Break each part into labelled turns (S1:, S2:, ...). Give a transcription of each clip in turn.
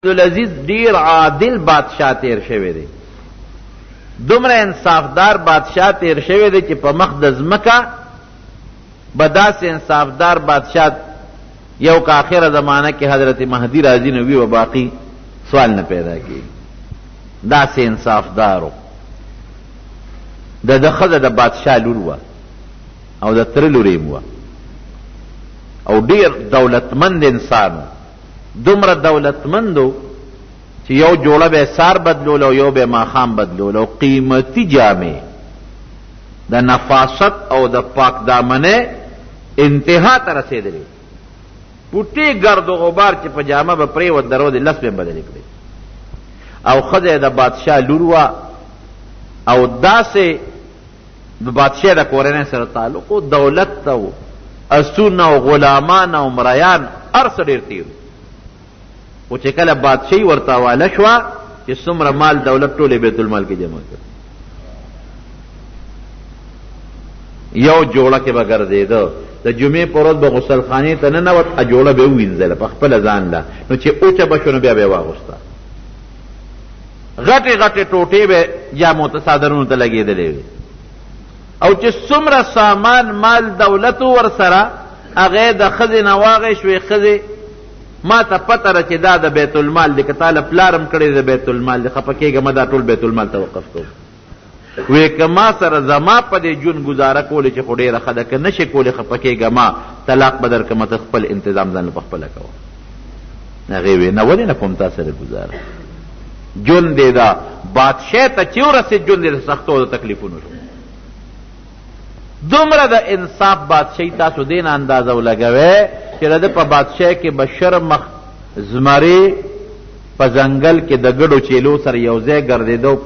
S1: عبدالعزیز ډیر عادل بادشاہ تیر شوی دی، دومره انصافدار بادشاہ تیر شوی دی چې په مخ د ځمکه به داسې انصافدار بادشاہ یو که آخره زمانه کې حضرت مهدی راځي نو وي و باقي سوال نه پیدا کېږي. داسې انصافدارو د ښځه د بادشاہ لور وه او د تره لور یې وه او ډیر دولتمند انسان دومره دولتمندو چې یو جوړه به سار بدلول او یو به ماښام بدلول او قیمتي جامې د نفاست او د پاک دامنه انتها ته رسېدلې، پوټې ګرد و غبار چې په جامه به پرېوت درو د لس به بدلې کړې او ښځه د بادشاه لور وه او داسې د بادشاه د کورنۍ سره تعلق و، دولت ته و، اسونه او غلامان او مریان هر څه ډېر تېر خو چې کله بادشاهي ورته حواله شوه چې څومره مال دولت ټولې بیت المال کې جمع کړ، یو جوړه کې به ګرځېده، د جمعې په ورځ به غسل خانې ته ننوت، جوړه به ووینځله په خپله ځان له، نو چې اوچه به شو نو بیا به یې واغوسته، غټې غټې ټوټې به جامو ته څادرونو ته لګېدلې وې او چې څومره سامان مال دولت ورسره هغه د ښځې نه واغې شوې، ښځې ما ته پته ده چې دا د بیت المال دی، که تا له پلارم کړی د بیت المال دی، خفه کېږه دا ټول بیت المال ته وقف کوم. وی که ما سره زما په دې ژوند ګزاره کولی چې خو ډېره ښه ده، که نشې کولی خفه کېږه ما طلاق به درکړمه، ته خپل انتظام ځان په خپله کوه. هغې وی نه ولې نه کوم تا سره ګزاره، ژوند دی دا بادشاه ته چې ورسېد ژوند دی د سختو او د تکلیفونو شو. دومره د انصاف بادشاهي تاسو دې نه اندازه ولګوئ چې د ده په بادشاهۍ کې به شرمخ زمرې په ځنګل کې د ګډو چیلو سره یو ځای ګرځېده او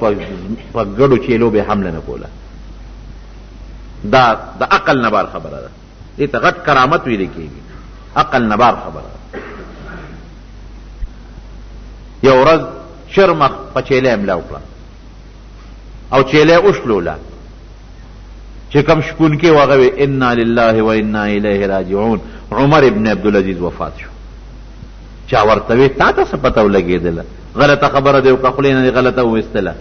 S1: په ګډو چیلو به حمله نه کوله. دا د عقل نه بار خبره ده، دې ته غټ کرامت ویل کېږي، عقل نه بار خبره ده. یو ورځ شرمخ په چیلې حمله وکړه او چیلې وشلوله، چې کوم شپونکي و هغه وی انا لله و انا الیه راجعون. عمر ابن عبدالعزیز وفات شو. چا ورته وی تا ته څه پته ولګېدله، غلطه خبره دی او که خولې نه دې غلطه وویستله،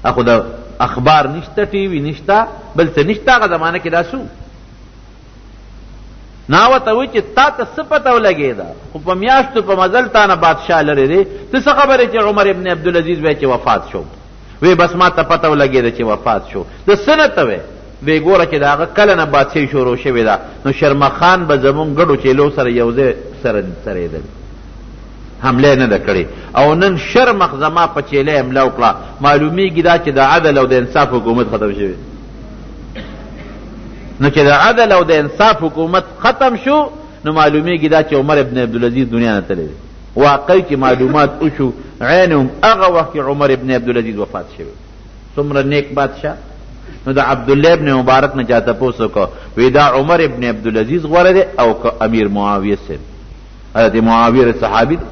S1: اخو د اخبار نشته، ټي وي نشته، بل څه نشته، هغه زمانه کې دا سو نا ورته وی چې تا ته څه پته ولګېده، خو په میاشتو په مزل تا نه بادشاه لرې دی، ته څه خبرې چې عمر ابن عبدالعزیز وی چې وفات شو؟ وی بس ما ته پته ولګېده چې وفات شو. د څه نه ته وی؟ وی ګوره چې د هغه کله نه بادشاهي شروع شوې ده نو شرمخان به زمونږ ګډو چیلو سره یو ځای سرېدل، حمله نه ده کړې او نن شرمخ زما په چیلې حمله وکړه. معلومیږي دا چې د عدل او د انصاف حکومت ختم شوی، نو چې د عدل او د انصاف حکومت ختم شو نو معلومیږي دا چې عمر ابن عبدالعزیز دنیا نه تللی دی. واقعي چې معلومات وشو عینهم هغه وخت کې عمر ابن عبدالعزیز وفات شوی. څومره نیک بادشاه. نو دا عبدالله ابن مبارک نه چا تپوس وکړه، وی دا عمر ابن عبدالعزیز غوره دی او که امیر معاویه صاحب؟ حضرت معاویه صحابي دی،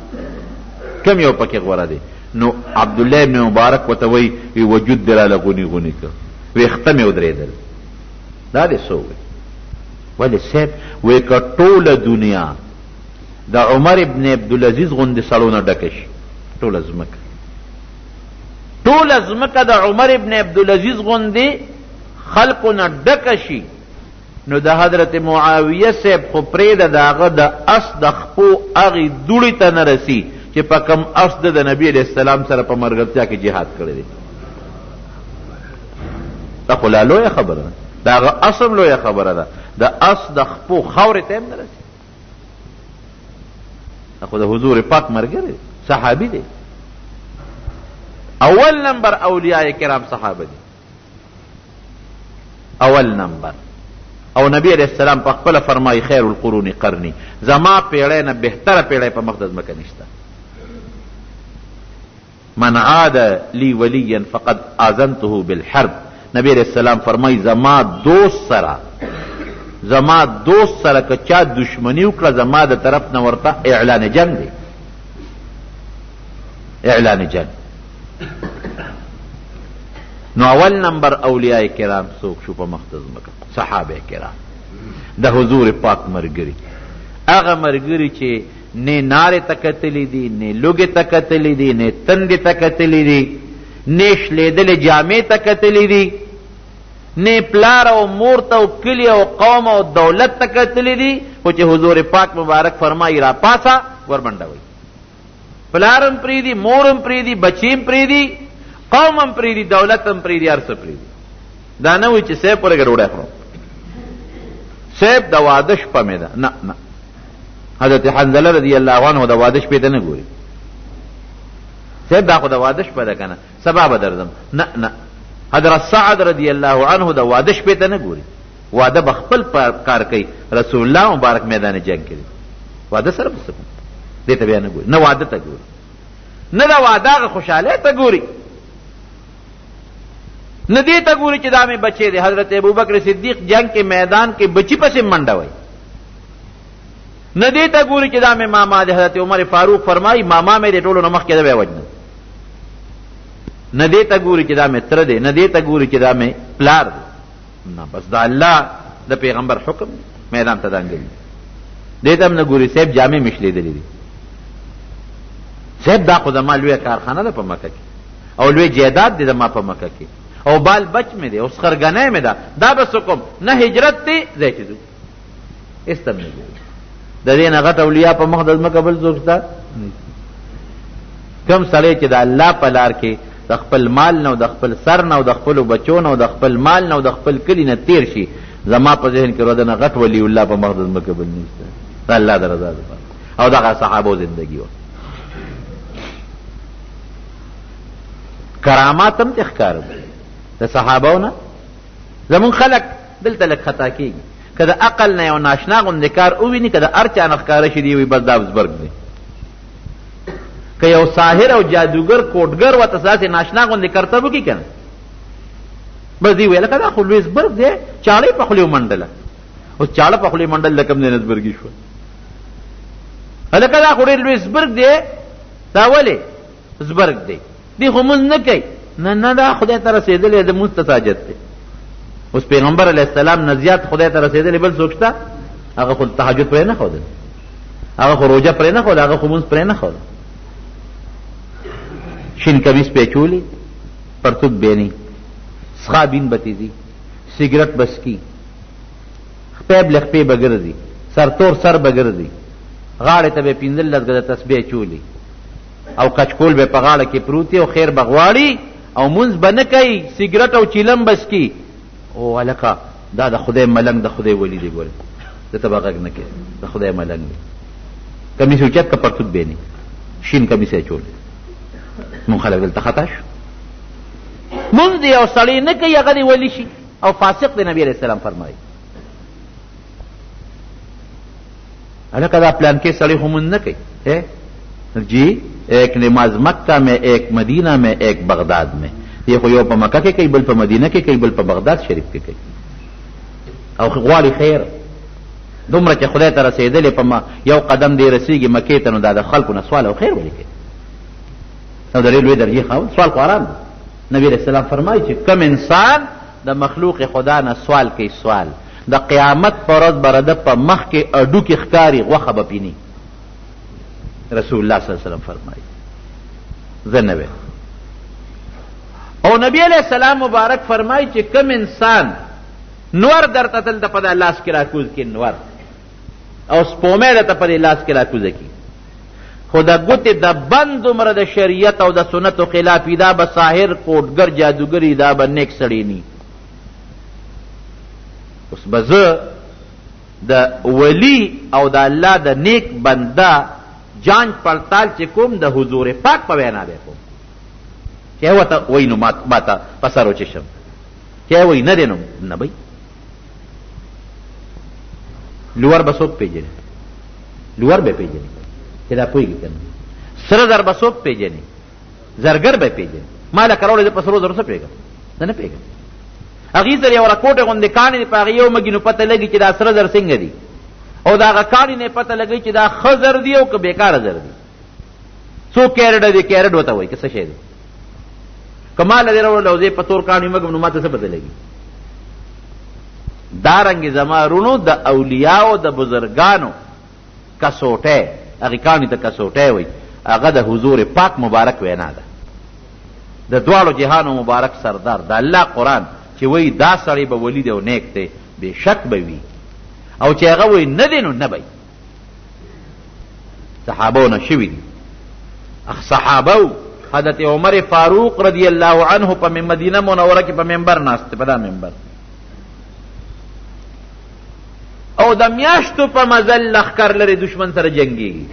S1: کم یو پکې غوره دی؟ نو عبدالله ابن مبارک ورته وی وجود دی راله غوني غوني کړ، ویښته مې ودرېدل. دا دې څه وویل؟ ولې صاحب وی که ټوله دنیا د عمر ابن عبدالعزیز غوندې سړو نه ډکه شي، ټوله ځمکه د عمر ابن عبدالعزیز غوندې خلقو نه ډکه شي، نو د حضرت معاویه صاحب خو پرېږده د هغه د اس د خپو هغې دوړې ته نه رسي چې په کم اس د نبي علیه السلام سره په ملګرتیا کې جهاد کړی دی. دا خو لا لویه خبره ده، د هغه اس هم لویه خبره ده، د اس د خپو خاورې ته هم نه رسي. دا خو د حضور پاک ملګری صحابي دی. اول نمبر اولیاء کرام صحابه دي، اول نمبر. او نبی علیہ السلام په خپله فرمایي خیر القرون قرنی، زما پیړۍ نه بهتره پیړۍ په مخ د ځمکه نشته. من عاد لی ولیا فقد آذنته بالحرب. نبی علیہ السلام فرمایي زما دوست سره که چا دشمنی وکړه زما د طرف نه ورته اعلان جنگ دی، اعلان جنگ. نو اول نمبر اولیاء کرام څوک شو په مخ د ځمکه؟ صحابه کرام، د حضور پاک مرګري، هغه مرګري چې نه نارې ته کتلی دي، نه لوږې ته کتلی دي، نه تندې ته کتلی دي، نه شلېدلې جامې ته کتلی دي، نه پلار او مور ته او کلي او قوم او دولت ته کتلی دي، خو چې حضور پاک مبارک فرمایي را پاسه ورمنډوئ. پلارم پریدي، مورم پریدي، بچیم پریدي، قومم پریدي، دولتم پریدي، هر څه پریدي. دا نه وي چې صاحب پرېږه ډوډۍ خورم، صاحب د واده شپه مې ده. نه نه، حضرت حنظله رضی الله عنه د واده شپې ته نه ګوري. صاحب دا خو د واده شپه ده که نه، سبا به درځم. نه نه، حضرت سعد رضی الله عنه د واده شپې ته نه ګوري، واده به خپل کار کوي. رسول الله مبارک میدان جنگ کړي، واده سره به څه کوم؟ دې ته بیا نه ګوري، نه واده ته ګوري، نه د واده هغه خوشحالۍ ته ګوري، نه دې ته ګوري چې دا مې بچی دی. حضرت ابوبکر صدیق جنگ کې میدان کې بچی پسې منډه وای، نه دې ته ګوري چې دا مې ماما دی. حضرت عمر فاروق فرمایي ماما مې دې ټولو نه مخکې ده بیا وجنه. نه دې ته ګوري چې دا مې تره دی، نه دې ته ګوري چې دا مې پلار دی. نه، بس دا الله د پیغمبر حکم میدان ته دانګلي. دې ته هم نه ګوري صاحب جامې مې شلېدلې دي. صاحب دا خو زما لویه کارخانه ده په مکه کې، او لوی جایداد دی زما په مکه کې، او بال بچ مې دی، او سخرګنۍ مې ده. دا به څه کوم؟ نه هجرت دی ځای چې ځو، هېڅ ته نه ګوري. د دې نه غټ اولیا په مخ د ځمکه بل څوک شته؟ کوم سړی چې د الله په لار کې د خپل مال نه او د خپل سر نه او د خپلو بچو نه او د خپل مال نه او د خپل کلي نه تېر شي، زما په ذهن کې روده نه غټ ولی الله په مخ د ځمکه بل نشته. د الله د رضا لپاره. او دغه صحابو زندګي وه. کرامات هم تښکاره د صحابو نه. زمون خلک دلته لږ خطا کېږي، که د عقل نه یو ناشنا غوندې کار وویني، که د هر چا نه ښکاره شي دی وي بس دا بزبرګ دی. که یو ساحر او جادوګر کوټګر ورته داسې ناشنا غوندې کرتب وکړي که نه، بس دی ویل لکه دا خو لوی زبرګ دی، چاړې په خولې ومنډله. اوس چاړه په خولې منډل د کوم ځای نه زبرګي شوه؟ هلکه دا خو ډېر لوی زبرګ دی. دا ولې زبرګ دی؟ دی خو مونځ نه کوي. نه نه، دا خدای ته رسېدلی د مونځ ته ساجد دی. اوس پیغمبر علیه السلام نه زیات خدای ته رسېدلی بل څوک شته؟ هغه خو تهجد پرې نه ښودل، هغه خو روژه پرې نه ښوده، هغه خو مونځ پرې نه ښوده. شین کمیس پیچولی، پرتوک بینی، څښا بین بتیزي، سګرټ بسکي، خپې بلخپې به ګرځي، سرتور سر به ګرځي، غاړې ته به یې 15 ګزه تسبیح چولي، او کچکول به په غاړه کې پروت او خیر به غواړي، او مونځ به نه کوي، سګرټ او چیلم بسکي. او هلکه دا د خدای ملنګ د خدای ولی دی. ګورې ده ته به غږ نه کوي، د خدای ملنګ دی. کمیس اوچت که پرتوک بینی، شین کمیس یې چولی. مونږ خلک دلته خطا شو. مونځ دی یو سړی نه کوي، هغه دی ولی شي او فاسق دی. نبی علیہ السلام فرمایي هلکه دا پلان کې سړی خو مونځ نه کوي. جی ایک نماز مکہ میں، ایک مدینہ میں، ایک بغداد میں. یہ خو یو په مکه کې کوي، بل په مدینه کې کوي، بل په بغداد شریف کې کوي. او غواړي خیر دومره چې خدای ته رسېدلی په یو قدم دی رسېږي مکې ته، نو دا د خلکو نه سوال او خیر ولې کوي؟ او د ډېر لوی درجې خاوند سوال خو حرام دی. نبی علیہ السلام فرمایي چې کم انسان د مخلوق خدا نه سوال کوي، سوال د قیامت په ورځ به د په مخ کې اډو کې ښکاري، غوښه به پیني. رسول الله صلی الله علیه وسلم فرمایي زه نه ویم. او نبی علیہ السلام مبارک فرمایي چې کم انسان نور درته دلته په دا لاس کې راکوز کړي، نور او سپومې درته په دې لاس کې راکوزه کړي، خو د ګوتې د بند عمره د شریعت او د سنتو خلافي، دا به ساحر کوټګر جادوګري، دا به نیک سړی نی. اوس به زه د ولی او د الله د نیک بنده جانچ پړتال چې کوم د حضور پاک په وینا به کوم، چې ورته وایي نو ما ته په سر وچشم، چې وایي نه دی نو نه بی. لوړ به څوک پېژني؟ لوړ به پېژني چې دا پوهېږي که نه. سره زر به څوک پېژني؟ زرګر به پېژني. ما لکه راوړې زه په سرو زرو څه پوهېږم؟ زه نه پوهېږم. هغې سره یو راکوټې غوندې کاڼې دي، په هغې یو مږي نو پته لګي چې دا سره زر څنګه دي، او دا هغه کاڼې نه پته لګوي چې دا ښه زر دي او که بېکاره زر دي. څو کیرډه دي، کیرډ ورته وایي که څه شی دی. که ما له دې راوړل او زه په تور کاڼي مږم نو ما ته څه پته لګي؟ دارنګې زما رونو د اولیاو د بزرګانو کسوټی هغې کاڼي ته کسوټی وایي هغه د حضور پاک مبارک وینا ده د دواړو جهانو مبارک سردار د الله قرآن چې وایي دا سړی به ولی دی او نیک دی بېشک به وي او چې هغه وایي نه دی نو نه به صحابهونه شوي دي صحابه حضرت عمر فاروق رضی الله عنه په مدینه منوره کې په منبر ناست په دا منبر او د میاشتو په مزل لښکر لري دشمن سره جنګېږي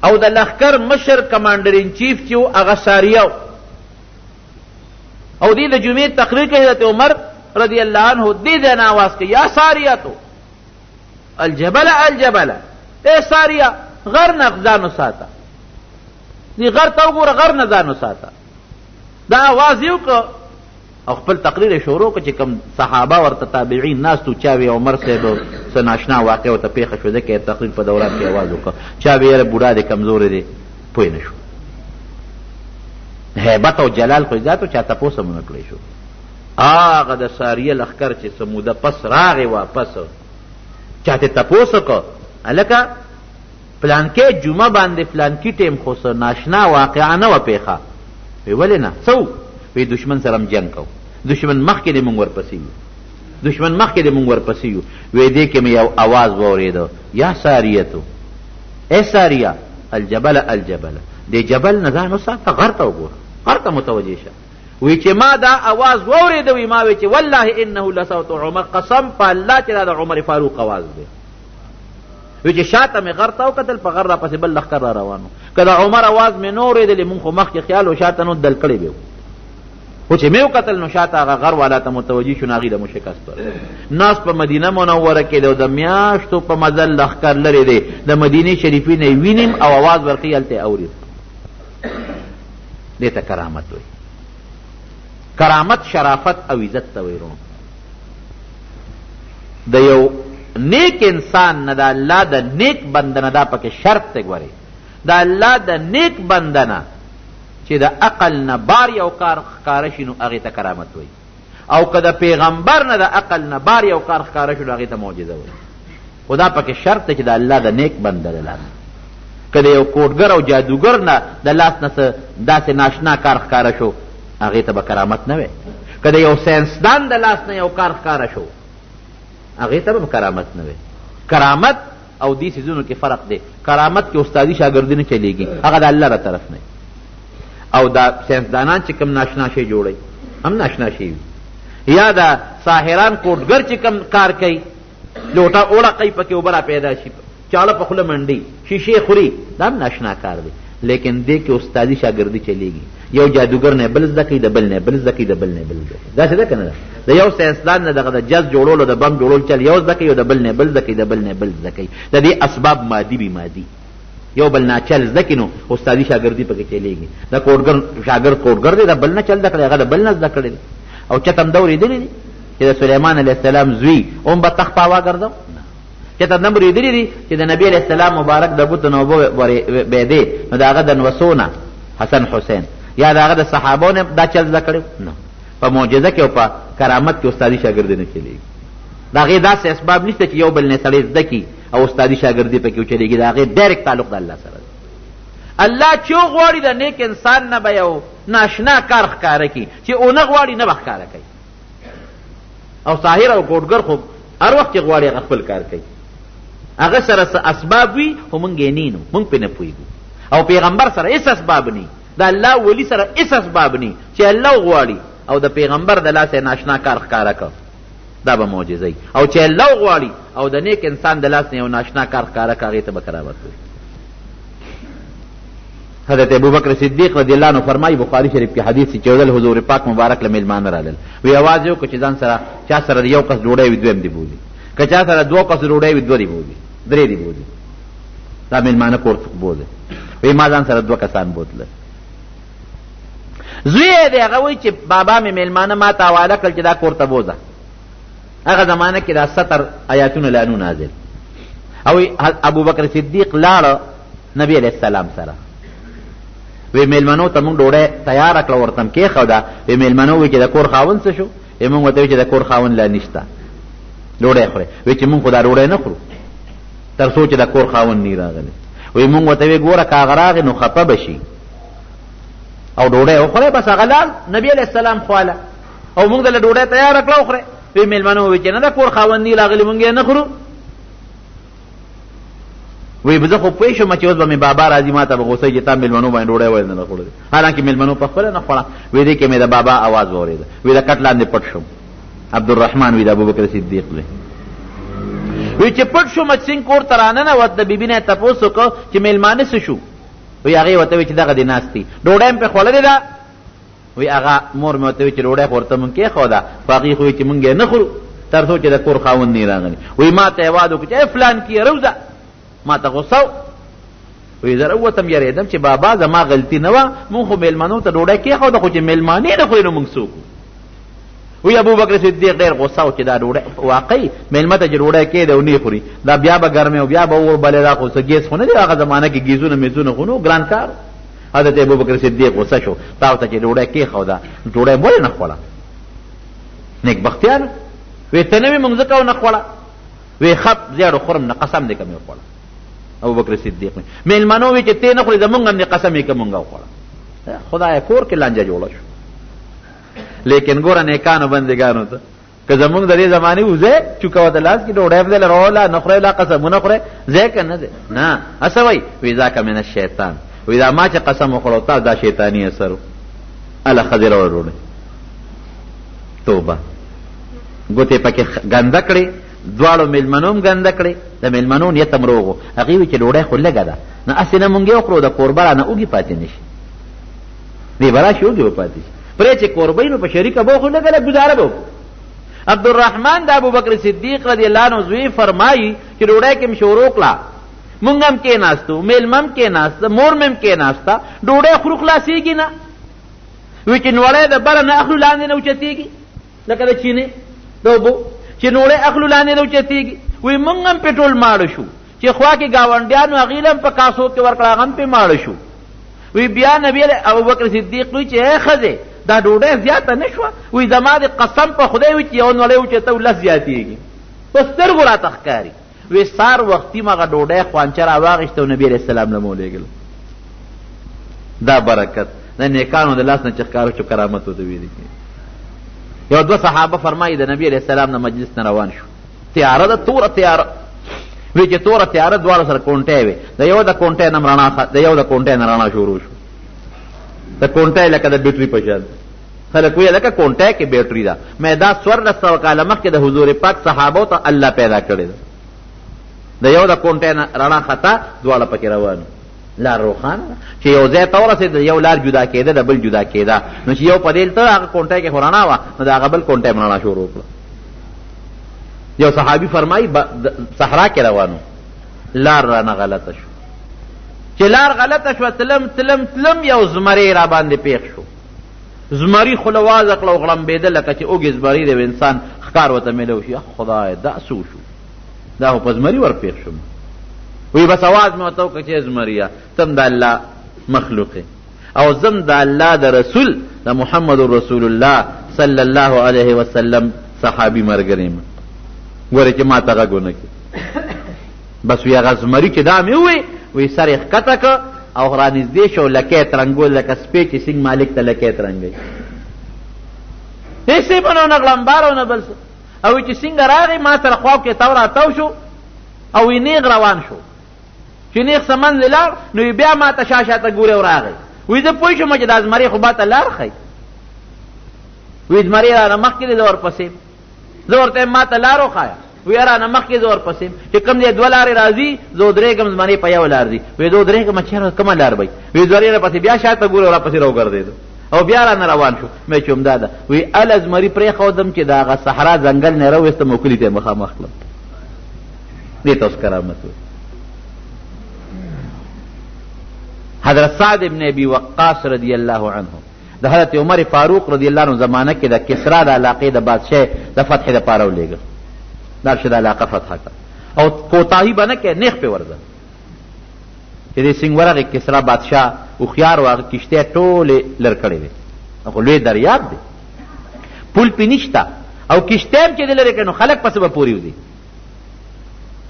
S1: او د لښکر مشر کمانډر ان چیف چې و هغه ساریه او دې د جمعې تقریر کوي حضرت عمر رضی الله عنه دې ځای نه آواز کوي یا ساریاتو الجبل الجبل ای ساریه غر نه ځان وساته دې غر ته وګوره غر نه ځان وساته دا آواز یې وکړه او خپل تقریر یې شروع کړه چې کوم صحابه ورته تابعین ناستو چا وی عمر صاحب څه ناشنا واقع ورته پیښه شوه ځکه تقریر په دوران کې آواز وکړه چا وی یاره بوډا دی کمزوری دی پوه نه شو هیبت او جلال خو ذاتو چا تپوس هم نه کړی شو هغه د ساریه لښکر چې څه موده پس راغی واپس چا ته تپوس وکړه هلکه پلانکې جمعه باندې پلانکي ټیم خو څه ناشنا واقعه نه وه پیښه وی ولې نه څه وی دشمن سره هم جنګ کوو دشمن مخکې دی مونږ ورپسې یو دشمن مخکې دی مونږ ورپسې یو وی دې کې مې یو اواز واورېده یا ساریتو ای ساریه الجبل الجبل دې جبل نه ځان وساته غر ته وګوره غر ته متوجه شه وی چې ما دا اواز واورېده وی ما وی چې والله انه لصوت عمر قسم په الله چې دا د عمر فاروق اواز دی وی چې شاته مې غر ته وکتل په غر راپسې بل لښکر را روانو که د عمر اواز مې نه اورېدلې مونږ خو مخکې خیال و شاته نو دل کړی به خو چې مې وکتل نو شاته هغه غر والا ته متوجه شو نو هغې د مو شکست ورکړ ناس په مدینه منوره کې دی او د میاشتو په مزل لښکر لرې دی د مدینې شریفې نه یې وینیم او اواز ورکوي هلته یې اورېد دې ته کرامت وایي کرامت شرافت او عزت ته وایي د یو نیک انسان نه د الله د نیک بنده نه دا پکې شرط دی ګورئ د الله د نیک بنده نه چې د عقل نه بار یو کار ښکاره شي نو هغې ته کرامت وایي او که د پیغمبر نه د عقل نه بار یو کار ښکاره شو نو هغې ته معجزه وایي خو دا پکې شرط دی چې د الله د نیک بنده د لاس که د یو کوډګر او جادوګر نه د لاس نه څه داسې ناشنا کار ښکاره شو هغې ته به کرامت نه وی که د یو ساینسدان د لاس نه یو کار ښکاره شو هغې ته به کرامت نه وی کرامت او دې څیزونو کې فرق دی کرامت کې استادي شاګردي نه چلیږي هغه د الله را طرف نه او دا ساینسدانان چې کوم ناشنا شی جوړوي هم ناشنا شی وي یا دا ساحران کوټګر چې کوم کار کوي لوټه اوړه کوي پکې اوبه را پیدا شي چاړه په خوله منډي شیشې خوري دا هم ناشنا کار دی لیکن دې کې استادي شاګردي چلیږي یو جادوګر نه بل زده کوي د بل نه بل زده کوي د بل نه بل زده کوي داسې ده که نه ده د یو ساینسدان نه دغه د جز جوړولو د بم جوړولو چل یو زده کوي او د بل نه بل زده کوي د بل نه بل زده کوي د دې اسباب مادي بي مادي یو بل نه چل زده کړي نو استادي شاګردي پکې چلیږي د کوډګر شاګرد کوډګر دی د بل نه چل زده کړی هغه د بل نه زده کړی او چته هم دا اورېدلي دي چې د سلیمان علیه السلام زوی هم به تخت پاوا ګرځو چته هم اورېدلي دي چې د نبي علیه السلام مبارک د بوتو نه اوبه بېدې نو د هغه د نوسونه حسن حسین یا د هغه د صحابو نه دا چل زده کړی نه په معجزه کې او په کرامت کې استادي شاګردي نه چلیږي د هغې داسې اسباب نشته چې یو بل نه سړی زده کړي او استادي شاګردي پکې وچلېږي د هغې ډایرکټ تعلق د الله سره دی الله چې وغواړي د نیک انسان نه به یو ناشنا کار ښکاره کړي چې ونه غواړي نه به ښکاره کوي او ساحر او کوډګر خو هر وخت چې غواړي هغه خپل کار کوي هغه سره څه اسباب وي خو موږ یې نه نو موږ پرې نه پوهېږو او پیغمبر سره هېڅ اسباب نه د الله ولي سره هېڅ اسباب نه چې الله وغواړي او د پیغمبر د لاسه ناشنا کار ښکاره کړ دا به معجزه او چې الله غواړي او د نیک انسان د لاس نه یو ناشنا کار ښکاره کړ هغې ته به کرامت وي حضرت ابوبکر صدیق رضی الله عنه فرمایي بخاري شریف کې حدیث چې یو ځل حضور پاک مبارک له میلمانه رالل وی اواز یې وکړو چې ځان سره چا سره یو کس ډوډۍ وي دویم دې بولي که چا سره دوه کس ډوډۍ وي دوه دې بولي درې دې بولي دا میلمانه کور بوځي وی ما ځان سره دوه کسان بوتله زوی یې دی هغه وایي چې بابا مې میلمانه ما ته حواله کړل چې دا کور ته بوځه هغه زمانه کې دا 70 آیاتونه لانو نازل او ابوبکر صدیق لاړه نبی علیه السلام سره وی میلمنو ته مونږ ډوډۍ تیاره کړه ورته م کېښوده وی میلمنو وی چې د کور خاوند څه شو وی مونږ ورته وی چې د کور خاوند لا نشته ډوډۍ خورې وی چې مونږ خو دا ډوډۍ نه خورو تر څو چې د کور خاوند نه راغلی. وی مونږ ورته وی ګوره که هغه راغی نو خفه به شي او ډوډۍ وخورئ. بس هغه لاړ نبي علیه السلام خواله او مونږ دله ډوډۍ تیاره کړه وخورئ. وی مېلمنو ووی چې نه د کور خاوند نه راغلی مونږ یې نه خورو. وی زه خو پوه شوم چې اوس به مې بابا راځي ما ته به غوسه چې تا مېلمنو باندې ډوډۍ ولې نه خوړلې. حالانکې مېلمنو په خپله نه خوړه. وی دې کې مې د بابا اواز واورېده. وی د کټ لاندې پټ شوم. عبدالرحمن وی د ابوبکر صدیق دی. وی چې پټ شوم سینګ کور ته راننوت د بیبي نه یې تپوس وکړه چې مېلمانه څه شو. وی هغې ورته وی چې دغه دې ناست دي ډوډۍ مې پرې خوړلې ده. وی هغه مور مې ورته وی چې ډوډۍ خو ورته مونږ کېښوده خو هغې خو وی چې مونږ یې نه خورو تر څو چې د کور خاوند نه راغلی. وی ما ته یې وعده وکړو چې فلان کې روزه ما ته غوسه وی زه راووتم یارېدم چې بابا زما غلطي نه وه مونږ خو مېلمنو ته ډوډۍ کېښوده خو چې مېلمانې نه خوري نو مونږ څوک وی ابوبکر صدیق ډېر غوسه و چې دا ډوډۍ واقعي مېلمه ته چې ډوډۍ کېده او نه خوري دا بیا به ګرمې او بیا به اور بلې دا خو څه ګیس خو نه دی هغه زمانه کې ګیزونه میزونه خو نو ګران کار. حضرت ابوبکر صدیق غوسه شو تا ورته چې ډوډۍ کېښوده ډوډۍ ولې نه خوړه نیکبختیانو. وی ته نه وي مونږ ځکه ونه خوړه. وی خپ زیاړو خورم نه قسم دی که مې وخوړه. ابوبکر صدیق مېلمنو وی چې تی نه خورې زمونږ هم دې قسم یې که مونږ وخوړه. خدایه کور کې لانجه جوړه شو. لیکن ګوره نیکانو بندګانو ته که زمونږ د دې زمانې وځئ چوکه د لاس کې ډوډۍ په دله راوله نه خورئ لا قسمونه خورئ ځای که نه دی نه هسه وایي وی ذاک من الشیطان. وی دا ما چې قسم وخوړو تا دا شیطاني اثر و اله ښځې راوړه ډوډۍ توبه ګوتې پکې ګنده کړې دواړو مېلمنو هم ګنده کړې د مېلمنو نیت هم روغ و. هغې وی چې ډوډۍ خو لږه ده نه هسې نه مونږ یې وخورو د کوربه رانه اوږې پاتې نه شي دې به راشي اوږې به پاتې شي پرې چې کوربه وي نو په شریکه به وخورو لږه لږ ګزاره به وکړو. عبدالرحمن د ابوبکر صدیق رضی الله عنه زوی فرمایي چې ډوډۍ کې م شروع کړه مونږ هم کېناستو مېلمه هم کېناسته مور مې هم کېناسته ډوډۍ خورو خلاصېږي نه. وی چې نوړی د بره نه اخلو لاندې نه اوچتېږي لکه د چینې د اوبو چې نوړی اخلو لاندې نه اوچتېږي. وی مونږ هم پې ټول ماړه شو چې خوا کې ګاونډیانو هغې له هم په کاسو کې ورکړه هغه هم پې ماړه شو. وی بیا نبي ابوبکر صدیق وی چې ای ښځې دا ډوډۍ زیاته نه شوه. وی زما د قسم په خدای وي چې یو نوړی اوچته لس زیاتېږي په سترګو راته ښکاري. وی سار وختي مغه ډوډۍ خوانچه راواغېسته او نبي علیه السلام له مو لېږله. دا برکت د نیکانو د لاس نه چې ښکاره شو کرامت ورته ویلي کېږي. یو دوه صحابه فرمایي د نبي علیه السلام نه مجلس نه روان شو تیاره ده توره تیاره. وی چې توره تیاره دواړو سره کونټۍ وې د یو د کونټۍ نه د یو د کونټۍ نه رڼا شروع شو د کونټۍ لکه د بیټري په شان خلک ویل لکه کونټۍ کې بیټري ده. مې دا 1400 کاله مخکې د حضور پاک صحابو ته الله پیدا کړې ده. د یو د کونټۍ نه رڼا خطا دواړه پکې روانو لار روښانه چې یو ځای ته ورسېد یو لار جدا کېده د بل جدا کېده نو چې یو په دې ته هغه کونټۍ کې خو رڼا وه نو د هغه بل کونټۍ م رڼا شروع کړه. یو صحابي فرمایي صحرا کې روانو لار رانه غلطه شو چې لار غلطه شوه تلم تلم تلم یو زمری را باندې پیښ شو. زمری خوله وازه کړه او غړمبېده لکه چې اوږې زمري دی انسان ښکار ورته میلو شي. خدای دا څه وشو دا خو په زمري ورپېښ شوم. وی بس اواز مې ورته وکړه چې زمریه تم د الله مخلوق او زم د الله د رسول د محمد رسول الله صلی الله علیه وسلم صحابي ملګری یم ګورې چې ما ته غږ ونه کړي. بس وی هغه زمري چې دا مې ووی وی سر یې ښکته کړه او رانږدې شو لکۍ ترنګول لکه سپی چې سینګ مالک ته لکۍ ترنګوي هېڅ یې به نه غړمبار او نه بل څه. او چې څنګه راغی ما سره خوا کې تاو راتاو شو او وی نیغ روان شو چې نیغ څه منځې لاړ نو بیا ما ته شا شاته ګورې او راغی. وی زه پوه شوم چې دا زمري خو ما ته لار ښیي. وی زمري رانه مخکې دی زه ورپسې زه ورته ما ته لار وښایه. وی رانه مخکې زه ورپسې چې کوم دی دوه لارې راځي زه ودرېږم زمري په یو لار ځي. وی زه ودرېږم چېرې کومه لار به وی زمري راپسې بیا شاته ګورې او راپسې راوګرځېده او بیا رانه روان شو. مې چې همدا ده وی اله زمري پرېښودم چې د هغه صحرا ځنګل نه راویستم او کلي ته یې مخامخ کړم. دې ته اوس کرامت وایي. حضرت سعد ابن ابي وقاص رضی الله عنه د حضرت عمر فاروق رضی الله عنه زمانه کې د کسرا د علاقې د بادشاه د فتح دپاره ولېږه دا شه د علاقه فتح کړه او کوتاهي به نه کوې نیغ پې ورځه چې دې سنګ ورغې کسرا بادشاه هوښیار و هغه کښتۍ ټولې لر کړې وې خو لوی دریاب دی پل پې نشته او کښتۍ هم چې دې لرې کړې نو خلک پسې به پورې وځي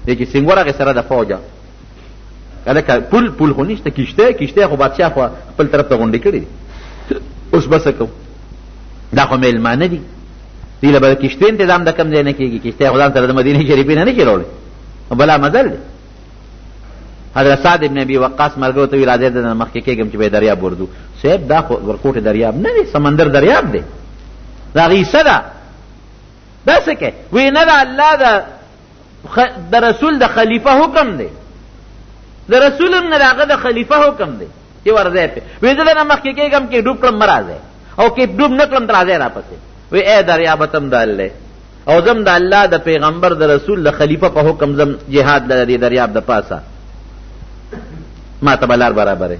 S1: دی چې سنګور هغې سره د فوجه هلکه پول خو نشته کشته خو بادشاه خو خپل طرف ته غونډې کړي اوس به څه کوو دا خو میلمانه دي دوی له به د کشتې انتظام د کم ځای نه کېږي کشته خو ځان سره د مدینې شریفې نه شي راوړی بلا مزل دی حضرت سعد ابن ابي وقاص ملګرو ته وي راځئ دنه مخکې کېږم چې به دریاب وردو صاحب دا خو ورکوټې دریاب نه دی سمندر دریاب دی دا غیسه ده دا څه کوي وی نه د الله د رسول د خلیفه حکم دی د رسول هم نه د هغه د خلیفه حکم دی چې ورځئ پې وی زه دنه مخکې کېږم کې ډوب کړم مه راځئ او کې ډوب نه کړم ته راځئ راپسې وی ای دریابتم د الله او زم د الله د پیغمبر د رسول د خلیفه په حکم زم جهاد له دې دریاب د پاسه ما ته به لار برابرې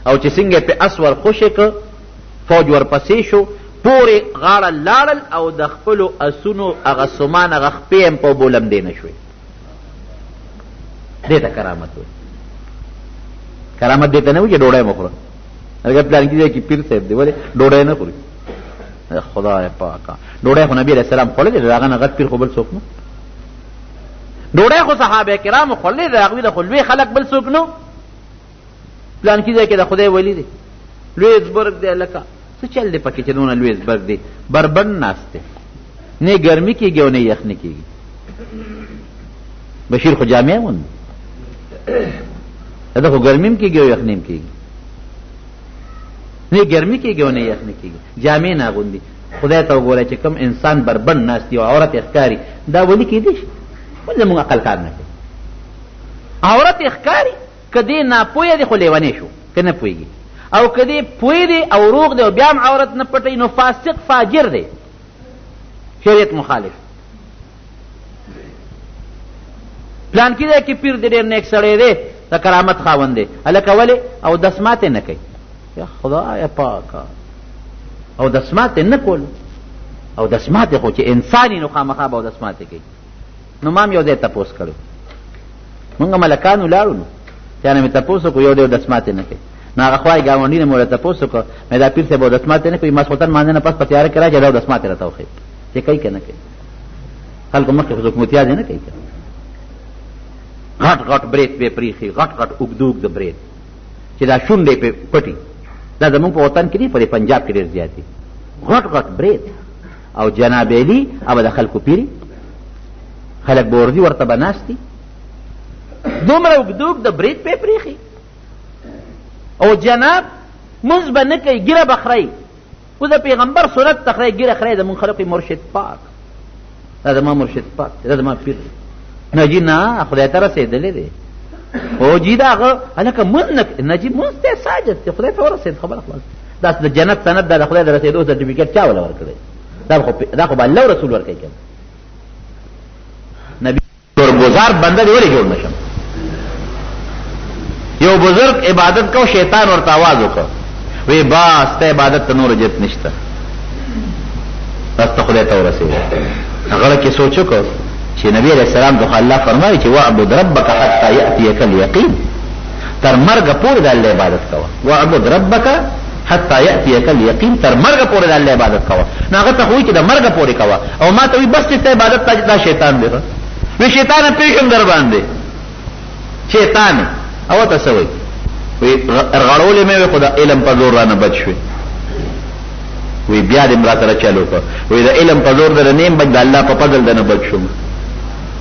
S1: او چې څنګه پې اسور خوشې که فوج ورپسې شو پورې غاړه لاړل او د خپلو اسونو هغه سمان هغه خپې هم په بولمدې نه شوې دې ته کرامت وایي کرامت دې ته نه وایي چې ډوډۍ مه خوره هغه پلانکي ځای کې پیر صاحب دی ولې ډوډۍ نه خوري خدای پاکه ډوډۍ خو نبي علیه السلام خوړلې د هغه نه غټ پیر خو بل څوک نه ډوډۍ خو صحابه کرامو خوړلې د هغوی د خو لوی خلک بل څوک نه پلانکي ځای کې د خدای ولی دی لویزبرګ دی لکه څه چل دی پکې چې دونه لویزبرګ دی بربند ناست دی نه ګرمي کېږي او نه یخني کېږي بشیر خو جامع هم دا خو ګرمي هم کېږي او یخني هم کېږي نه ګرمي کېږي او نه یخني کېږي جامع نه اغوندي خدای ته وګوره چې کوم انسان بربند ناست دی او عورت یې ښکاري دا ولي کېدی شي ولې زموږ عقل کار نه کوي عورت یې ښکاري که دې ناپوهه دی خو لیونی شو که نه پوهېږي او که دې پوه دی او روغ دی او بیا هم عورت نه پټوي نو فاسق فاجر دی شریعت مخالف پلانکي ځای کې پیر دی ډېر نیک سړی دی د کرامت خاوند دی هلکه ولې او دسمات یې نه کوي یا خدای پاکه او دسمات یې نه کولو او دسمات یې خو چې انسان یې نو خامخا به او دسمات یې کوي نو ما هم یو ځای تپوس کړی مونږ ملکانو لاړو نو چانه مې تپوس وکړو یو دی دسمات یې نه کوي نو هغه خوای ګاونډي نه مې ورته تپوس وکړو مې دا پیر صاحب دسمات یې نه کوي ماسخوتن مانځه نه پس په تیاره کې راځي دا دسمات یې راته وښیي چې کوي که نه کوي خلکو مخکې خو څوک متیاز یې نه کوي غټ غټ برید پې پریښي غټ غټ اوږد اوږد برید چې دا شونډې پې پټي دا زمونږ په وطن کې دي په پنجاب کې ډېر زیات دي غټ غټ برید او جناب علي او د خلکو پیري خلک به ورځي ورته به ناست دي دومره اوږد اوږد برید پې پریښي او جناب مونځ به نه کوي ګیره به خورئ اوس د پیغمبر سنت ته خورئ ګیره خورئ زمونږ خلکو مرشد پاک دا زما مرشد پاک دا زما پیر نه جي نه خدای ته رسېدلی دی او جي دا هغه هلکه مونځ نه نه جي مونځ ته ساجد دی خدای ته ورسېد خبره خلاص دا د جنت سند دا د خدای د رسېدو سرټیفیکټ چا وله ورکړی دا خو به الله او رسول ورکوي که نبي ګزار بنده دی ولې جوړ نه شم یو بزرگ عبادت کو شیطان ورته آواز وکړ وی باس ته عبادت ته نور جت نشته بس ته خدای ته ورسېږي هغه کې سوچ وکړ چې نبی علیہ السلام دغه الله فرمایي چې واعبد ربک حتی یأتیک الیقین تر مرګ پورې د الله عبادت کوه واعبد ربک حتی یأتیک الیقین تر مرګ پورې د الله عبادت کوه نو هغه ته وایي چې د مرګ پورې کوه او ما ته وایي بس چې عبادت ته دا شیطان دی وی شیطان پیښم در باندې شیطان او ته څه وایي وی غړولې مې وی خو د علم په زور رانه بچ شوې وی بیا دې مړه سره چلو کړ وی د علم په زور در نیم بچ د الله په فضل دنه بچ شوم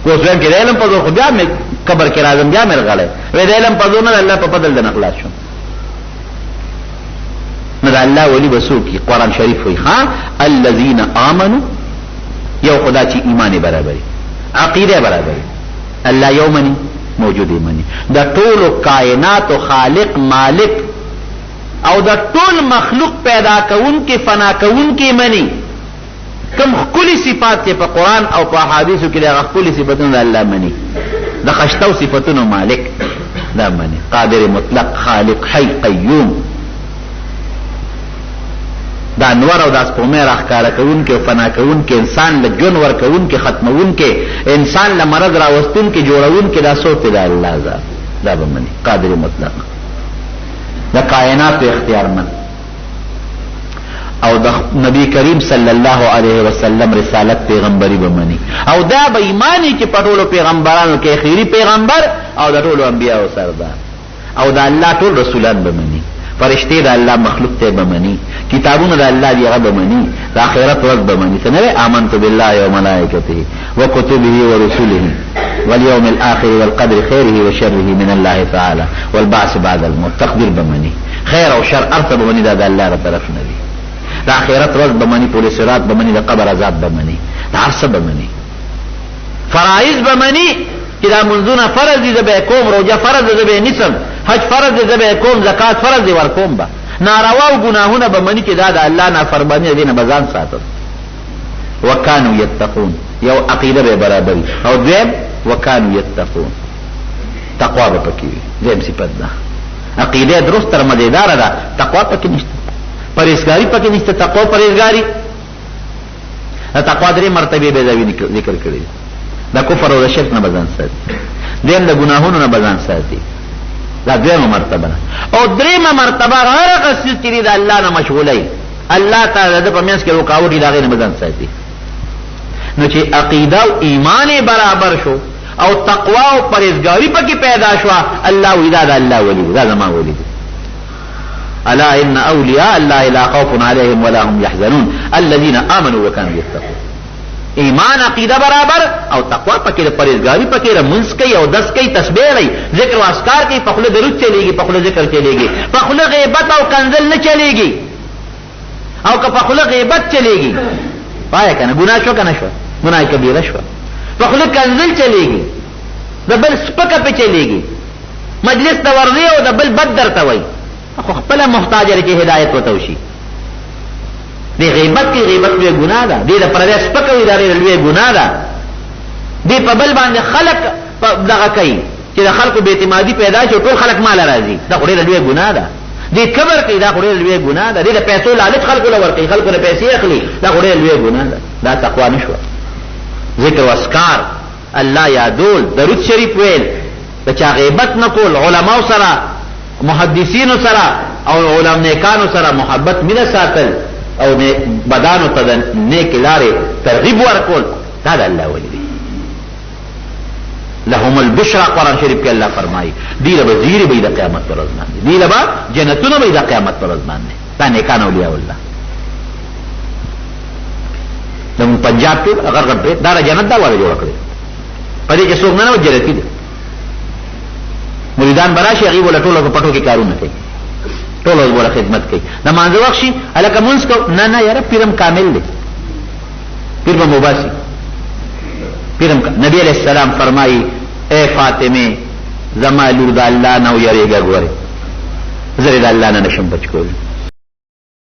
S1: کوس ویم چې د علم په زور خو بیا مې قبر کې راځم بیا مې رغلی وی د علم په زور نه د الله په فضل دنه خلاص شوم نو د الله ولی به څوک وي قرآن شریف وایي ها الذین آمنوا یو خدا چې ایمان یې برابري عقیده برابري الله یو مني موجود منی دا ټول کائنات خالق مالک او دا ټول مخلوق پیدا کون کې فنا کون کې منی کم خپل صفات کې په قران او په احادیثو کې دا خپل صفاتونه الله منی دا خشتو صفاتونه مالک دا منی قادر مطلق خالق حی قیوم دا انوار او دا سپومه راخکاره کون کې فنا کون کې انسان له جون ور کون کې ختمون کې انسان له مرض راوستون کې جوړون کې دا صوت دی الله ذات دا به مني قادر مطلق دا کائنات اختیار من او د نبی کریم صلی الله علیه وسلم رسالت پیغمبري بمني او دا به ایمانی چې پټولو پیغمبرانو کې خیری پیغمبر او د ټولو انبیاء او سردار او د الله ټول رسولان بمني فرشتي د الله مخلوق ته بمني کتابونه د الله دی هغه بمني د آخرت ورځ بمني څنګه آمنت بالله وملائکته وكتبه ورسله واليوم الآخر والقدر خيره وشره من الله تعالى والبعث بعد الموت تقدیر بمني خیر او شر ارته بمني د الله تر طرف نه دي د آخرت ورځ بمني پولیس صراط بمني د قبر عذاب بمني د هر څه بمني فرائض بمني چې دا منځونه فرض دي زبې کوم روزه فرض دي زبې نسم حج فرض دي زبې کوم زکات فرض دي ور کوم با ناروا او ګناهونه بمني چې دا د الله نافرمانی دي نه بزان ساتل وکانو یتقون یو عقیده به برابرۍ او دویم وکانو یتقون تقوا به پکې دیم صفت ده عقیده درست تر مزیدار ده تقوا پکې نشته پرهیزګاری پکې نشته تقوا پرهیزګاری تقوا درې مرتبه به ذکر کړی دا کفر او شرک نه بزان ساتي دیم د ګناهونو نه بزان ساتي دا دیمه مرتبه او دریمه مرتبه هر قصې چې د الله نه مشغولای الله تعالی د پمینس کې رکاوټ دی داغه نه بزان ساتي نو چې عقیده او ایمان برابر شو او تقوا او پرهیزګاری پکې پیدا شو الله ویدا د الله ولی دا زما ولی الا ان اولیاء الله لا خوف عليهم ولا هم يحزنون الذين امنوا وكانوا يتقون ایمان عقیده برابر او تقوا پکې پرهیزګاری پکې منځ کوي او دس کوي تسبیح لري ذکر او اذکار کوي په خله درود چلیږي په خله ذکر چلیږي په خله غیبت او کنزل نه چلیږي او که په خله غیبت چلیږي پای کنه ګناه شو کنه شو ګناه کبیره شو په خله کنزل چلیږي د بل سپکه په چلیږي مجلس ته ورځي او د بل بد درته وای خو خپل محتاج لري چې هدایت وته شي دی غیبت کی غیبت لوی گناہ ده دی د پردیس پکوي دا لوی گناہ ده دی په بل باندې خلق دغه کوي چې د خلقو به اعتمادي پیدا شي ټول خلق مال راځي دا خوري لوی گناہ ده دی کبر کوي دا خوري لوی گناہ ده دی د پیسو لالچ خلقو لور کوي خلقو له پیسې اخلي دا خوري لوی گناہ ده دا تقوا نشو ذکر او اذکار الله یادول درود شریف ویل د چا غیبت نکول علماء سره محدثین سره او علماء نیکانو سره محبت مینه ساتل او بدانو ته نیک لارې ترغیب ورکول دا د الله ولی دی لهم البشرى قرآن شریف کې الله فرمایي دی له وزیر به د قیامت پر ورځ باندې دی له جنتونه به د قیامت پر ورځ باندې دا نیکان اولیاء الله د پنجاب کې اگر غټ دا جنت دا ولا جوړ کړی پدې کې څوک نه و جنتی دي مریدان براشي هغه ولا ټولو په پټو کې کارونه کوي ټول ورته خدمت کوي د مانځه وخت شي الکه مونږ کو نه یاره پیرم کامل دی پیر به مباسي پیرم نبی علیہ السلام فرمایي اے فاطمه زما لور د الله نه یریږي ګوره زری د الله نه نشم بچ کول